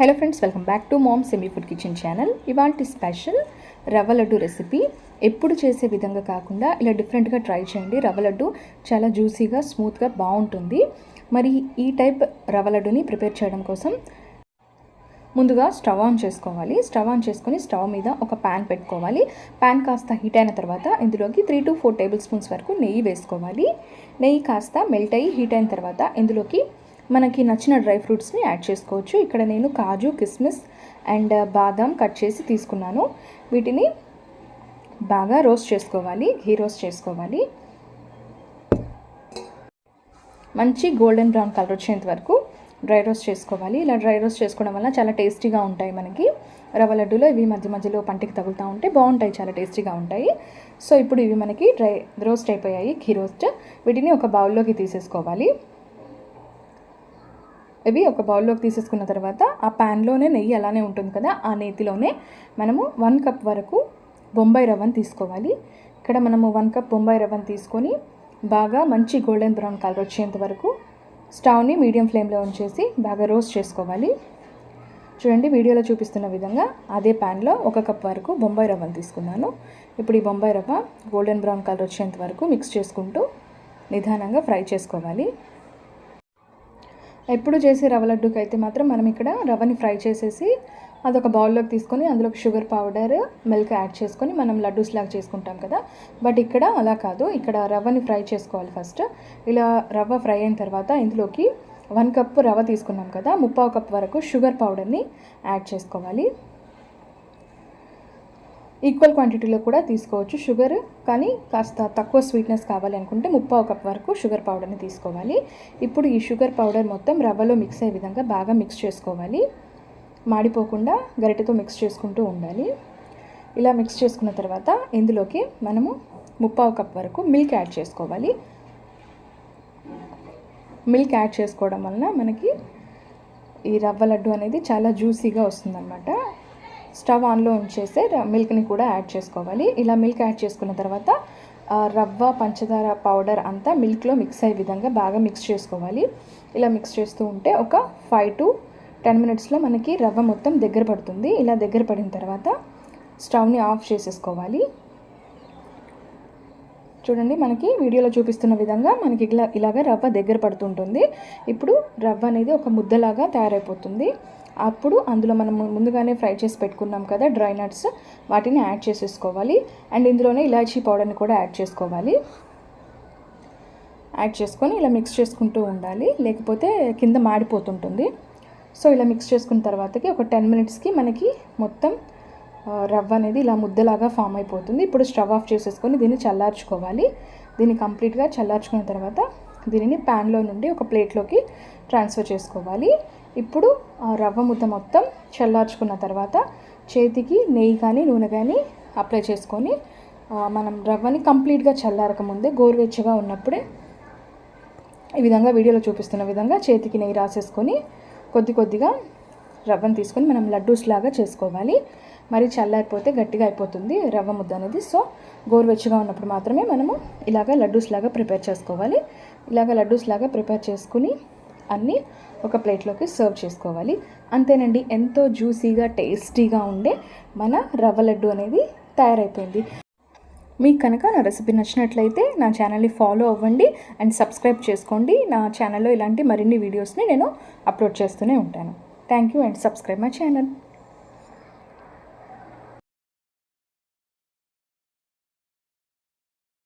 Hello friends, welcome back to mom semi food kitchen channel. ఇవాల్టి special రవ్వ laddu recipe. ఎప్పుడు చేసే విధంగా కాకుండా ఇలా డిఫరెంట్గా ట్రై చేయండి. రవ్వ లడ్డు చాలా జ్యూసీగా స్మూత్గా బాగుంటుంది. మరి ఈ టైప్ రవ్వ లడ్డుని ప్రిపేర్ చేయడం కోసం ముందుగా స్టవ్ ఆన్ చేసుకోవాలి. స్టవ్ ఆన్ చేసుకొని స్టవ్ మీద ఒక ప్యాన్ పెట్టుకోవాలి. ప్యాన్ కాస్త హీట్ అయిన తర్వాత ఇందులోకి 3 to 4 టేబుల్ స్పూన్స్ వరకు నెయ్యి వేసుకోవాలి. నెయ్యి కాస్త మెల్ట్ అయ్యి హీట్ అయిన తర్వాత ఇందులోకి మనకి నచ్చిన డ్రై ఫ్రూట్స్ని యాడ్ చేసుకోవచ్చు. ఇక్కడ నేను కాజు, కిస్మిస్ అండ్ బాదాం కట్ చేసి తీసుకున్నాను. వీటిని బాగా రోస్ట్ చేసుకోవాలి, ఘీ రోస్ట్ చేసుకోవాలి. మంచి గోల్డెన్ బ్రౌన్ కలర్ వచ్చేంత వరకు డ్రై రోస్ట్ చేసుకోవాలి. ఇలా డ్రై రోస్ట్ చేసుకోవడం వల్ల చాలా టేస్టీగా ఉంటాయి. మనకి రవ్వ లడ్డూలో ఇవి మధ్య మధ్యలో పంటికి తగులుతూ ఉంటే బాగుంటాయి, చాలా టేస్టీగా ఉంటాయి. సో ఇప్పుడు ఇవి మనకి డ్రై రోస్ట్ అయిపోయాయి, ఘీ రోస్ట్. వీటిని ఒక బౌల్లోకి తీసేసుకోవాలి. ఇవి ఒక బౌల్లోకి తీసేసుకున్న తర్వాత ఆ ప్యాన్లోనే నెయ్యి అలానే ఉంటుంది కదా, ఆ నెయ్యిలోనే మనము 1 కప్ వరకు బొంబాయి రవ్వను తీసుకోవాలి. ఇక్కడ మనము 1 కప్ బొంబాయి రవ్వను తీసుకొని బాగా మంచి గోల్డెన్ బ్రౌన్ కలర్ వచ్చేంత వరకు స్టవ్ని మీడియం ఫ్లేమ్లో ఉంచేసి బాగా రోస్ట్ చేసుకోవాలి. చూడండి, వీడియోలో చూపిస్తున్న విధంగా అదే ప్యాన్లో 1 కప్ వరకు బొంబాయి రవ్వను తీసుకున్నాను. ఇప్పుడు ఈ బొంబాయి రవ్వ గోల్డెన్ బ్రౌన్ కలర్ వచ్చేంత వరకు మిక్స్ చేసుకుంటూ నిదానంగా ఫ్రై చేసుకోవాలి. ఎప్పుడు చేసే రవ్వ లడ్డుకి అయితే మాత్రం మనం ఇక్కడ రవ్వని ఫ్రై చేసేసి అదొక బౌల్లోకి తీసుకొని అందులోకి షుగర్ పౌడర్, మిల్క్ యాడ్ చేసుకొని మనం లడ్డూస్ లాగా చేసుకుంటాం కదా. బట్ ఇక్కడ అలా కాదు, ఇక్కడ రవ్వని ఫ్రై చేసుకోవాలి ఫస్ట్. ఇలా రవ్వ ఫ్రై అయిన తర్వాత ఇందులోకి 1 కప్ రవ్వ తీసుకున్నాం కదా, 3/4 కప్ వరకు షుగర్ పౌడర్ని యాడ్ చేసుకోవాలి. ఈక్వల్ క్వాంటిటీలో కూడా తీసుకోవచ్చు షుగర్, కానీ కాస్త తక్కువ స్వీట్నెస్ కావాలి అనుకుంటే 3/4 కప్ వరకు షుగర్ పౌడర్ని తీసుకోవాలి. ఇప్పుడు ఈ షుగర్ పౌడర్ మొత్తం రవ్వలో మిక్స్ అయ్యే విధంగా బాగా మిక్స్ చేసుకోవాలి. మాడిపోకుండా గరిటెతో మిక్స్ చేసుకుంటూ ఉండాలి. ఇలా మిక్స్ చేసుకున్న తర్వాత ఇందులోకి మనము 3/4 కప్ వరకు మిల్క్ యాడ్ చేసుకోవాలి. మిల్క్ యాడ్ చేసుకోవడం వలన మనకి ఈ రవ్వ లడ్డు అనేది చాలా జ్యూసీగా వస్తుందన్నమాట. స్టవ్ ఆన్లో ఉంచేస్తే మిల్క్ని కూడా యాడ్ చేసుకోవాలి. ఇలా మిల్క్ యాడ్ చేసుకున్న తర్వాత రవ్వ, పంచదార పౌడర్ అంతా మిల్క్లో మిక్స్ అయ్యే విధంగా బాగా మిక్స్ చేసుకోవాలి. ఇలా మిక్స్ చేస్తూ ఉంటే ఒక 5 to 10 మినిట్స్లో మనకి రవ్వ మొత్తం దగ్గర పడుతుంది. ఇలా దగ్గర పడిన తర్వాత స్టవ్ని ఆఫ్ చేసేసుకోవాలి. చూడండి, మనకి వీడియోలో చూపిస్తున్న విధంగా మనకి ఇలాగ రవ్వ దగ్గర పడుతుంటుంది. ఇప్పుడు రవ్వ అనేది ఒక ముద్దలాగా తయారైపోతుంది. అప్పుడు అందులో మనం ముందుగానే ఫ్రై చేసి పెట్టుకున్నాం కదా డ్రై నట్స్, వాటిని యాడ్ చేసేసుకోవాలి. అండ్ ఇందులోనే ఇలాచీ పౌడర్ని కూడా యాడ్ చేసుకోవాలి. యాడ్ చేసుకొని ఇలా మిక్స్ చేసుకుంటూ ఉండాలి, లేకపోతే కింద మాడిపోతుంటుంది. సో ఇలా మిక్స్ చేసుకున్న తర్వాతకి ఒక 10 మినిట్స్కి మనకి మొత్తం రవ్వ అనేది ఇలా ముద్దలాగా ఫామ్ అయిపోతుంది. ఇప్పుడు స్టవ్ ఆఫ్ చేసేసుకొని దీన్ని చల్లార్చుకోవాలి. దీన్ని కంప్లీట్గా చల్లార్చుకున్న తర్వాత దీనిని ప్యాన్లో నుండి ఒక ప్లేట్లోకి ట్రాన్స్ఫర్ చేసుకోవాలి. ఇప్పుడు ఆ రవ్వ ముద్ద మొత్తం చల్లార్చుకున్న తర్వాత చేతికి నెయ్యి కానీ నూనె కానీ అప్లై చేసుకొని మనం రవ్వని కంప్లీట్గా చల్లారక ముందే గోరువెచ్చగా ఉన్నప్పుడే ఈ విధంగా వీడియోలో చూపిస్తున్న విధంగా చేతికి నెయ్యి రాసేసుకొని కొద్ది కొద్దిగా రవ్వను తీసుకొని మనం లడ్డూస్ లాగా చేసుకోవాలి. మరి చల్లారిపోతే గట్టిగా అయిపోతుంది రవ్వ ముద్ద అనేది. సో గోరువెచ్చగా ఉన్నప్పుడు మాత్రమే మనము ఇలాగ లడ్డూస్ లాగా ప్రిపేర్ చేసుకోవాలి. ఇలాగ లడ్డూస్ లాగా ప్రిపేర్ చేసుకుని అన్నీ ఒక ప్లేట్లోకి సర్వ్ చేసుకోవాలి. అంతేనండి, ఎంతో జ్యూసీగా టేస్టీగా ఉండే మన రవ్వ లడ్డు అనేది తయారైపోయింది. మీకు కనుక నా రెసిపీ నచ్చినట్లయితే నా ఛానల్ని ఫాలో అవ్వండి అండ్ సబ్స్క్రైబ్ చేసుకోండి. నా ఛానల్లో ఇలాంటి మరిన్ని వీడియోస్ని నేను అప్లోడ్ చేస్తూనే ఉంటాను. Thank you and subscribe my channel.